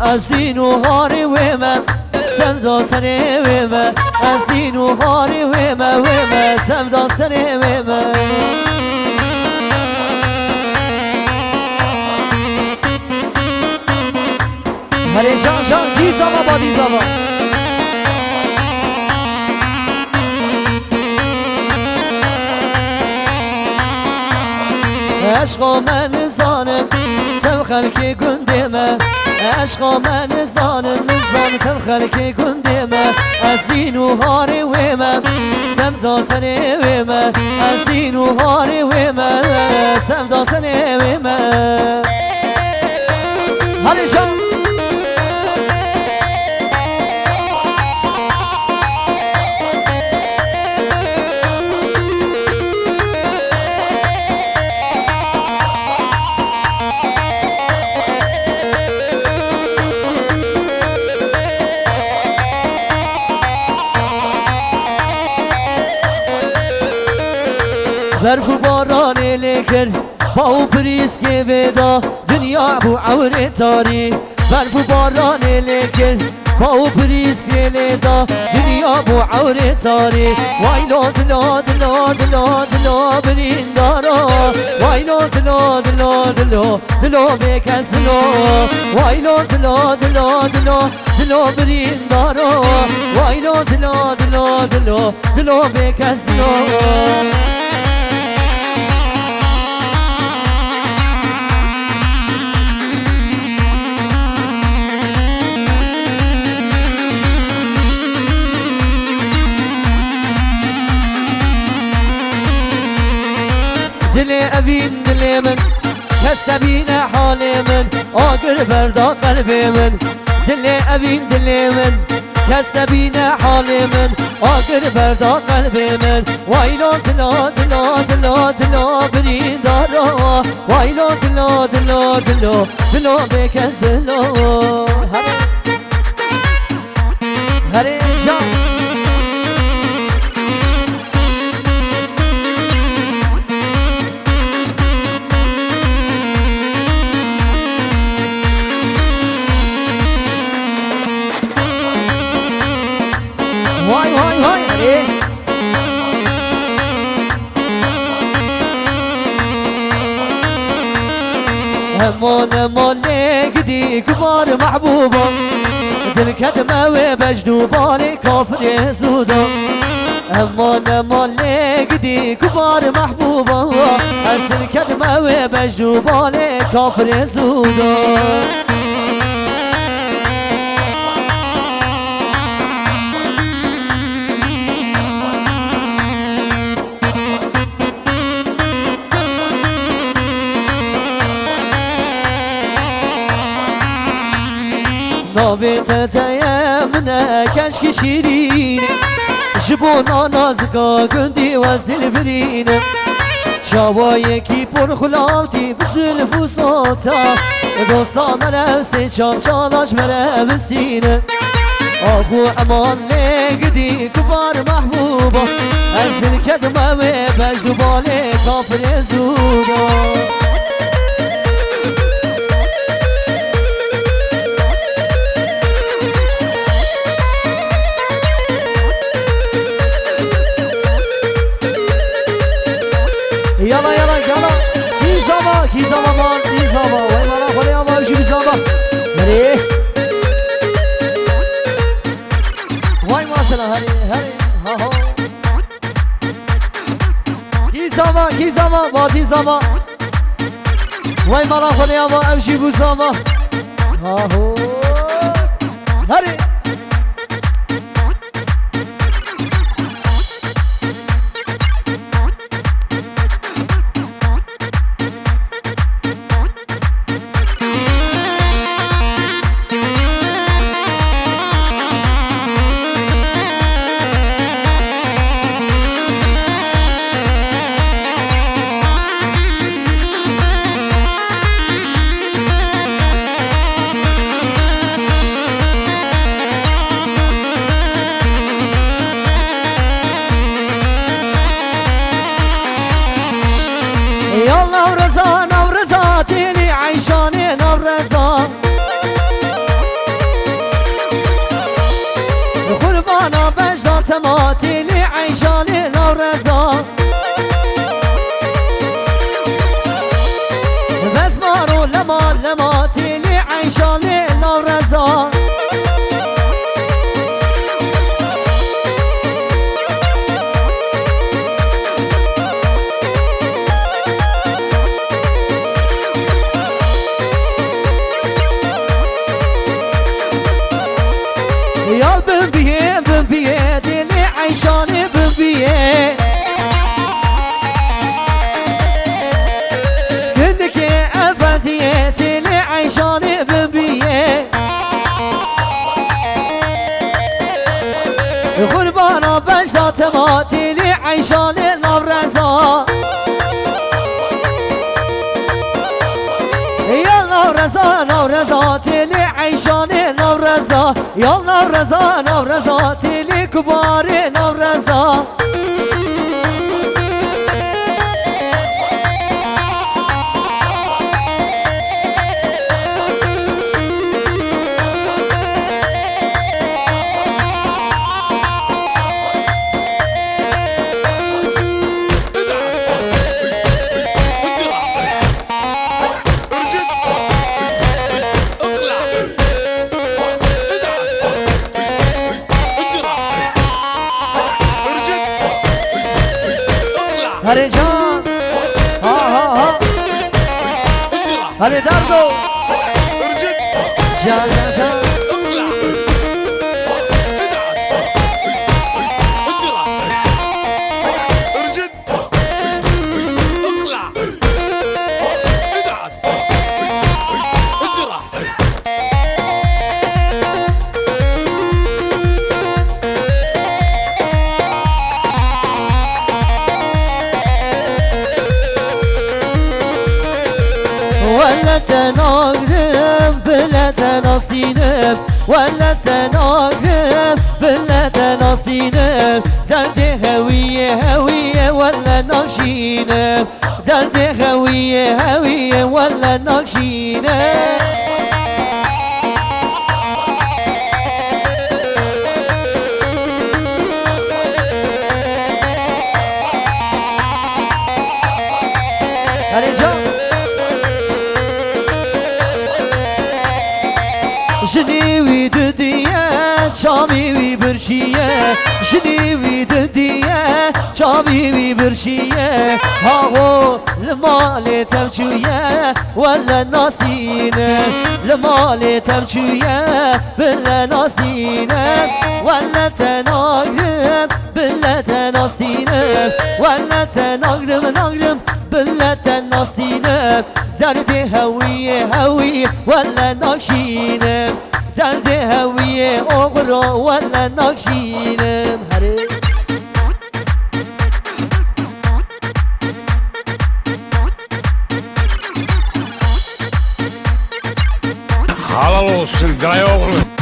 از دین و هاری و من سمدا سنه و من از دین و هاری و من سمدا سنه و من هره شان شان کی زما با دی زما عشقا من زانم تم خلقی گنده من عشقا من زانم تم خلقی گنده من از دین و هاری و من سمدا سنه و من از دین و هاری و من سمدا سنه و من هره شان برف و باران لیکر با او پریز که ودا دنیا بو عور تاری برف و باران لیکر با او پریز که ودا دنیا بو عور تاری وای لاد لاد لاد لاد لاد برین دارا وای لاد لاد لاد لاد لاد بکس لاد وای لاد لاد لاد لاد لاد برین دارا وای لاد لاد لاد لاد لاد بکس لاد دل ابین دل من کس تبین حال من آگر بردا قلب من دل ابین دل من کس تبین حال من آگر بردا قلب من وای لاد لاد لاد لاد لاد برین دارا وای لاد لاد لاد لاد لاد بکس لاد هره جان وای وای وای هره امان لقدي كبار محبوبة دل كدمة وبجنوباني كافر سودا امان لقدي كبار محبوبة دل كدمة وبجنوباني كافر سودا نابت تيمنا كشك شيرين جبونا نازقا قندي وزل برين شوايكي پر خلاتي بسلف وصوتا دوستان مرسي شال شالاش مرسين اخو امان لقدي كبار محبوبة ازل كدمة وبجدو بالي كافر زوبا يلا يلا يلا كيزابا كيزابا مان كيزابا وين مرا خلي ابا وشي كيزابا هري وين ما شاء الله هري هري ها ها كيزابا كيزابا با كيزابا وين مرا خلي ابا وشي كيزابا ها هو هري يلا ورزا نورزا تيلي عيشاني فاطماتي لي عيشان نورزا يا نورزا نورزاتي لي عيشان نورزا يا نورزا نورزاتي لي كبار نورزا هري جان ها هري داردو جان جان ولا تناغرب بلا تناصينب ولا تناغرب بلا تناصينب درد هوية هوية ولا نقشينب درد هوية هوية ولا نقشينب جنيوي ددية شامي برشية جنيوي ددية شامي برشية هاو المال تمشوية ولا ناسينة المال تمشوية بلا ناسينة ولا تناغرب بلا تناسينة ولا تناغرب ناغرب بلا تناسينة درد هوية هوية ولا نقشينم درد هوية أغرى ولا نقشينم Halal olsun gay oğlu.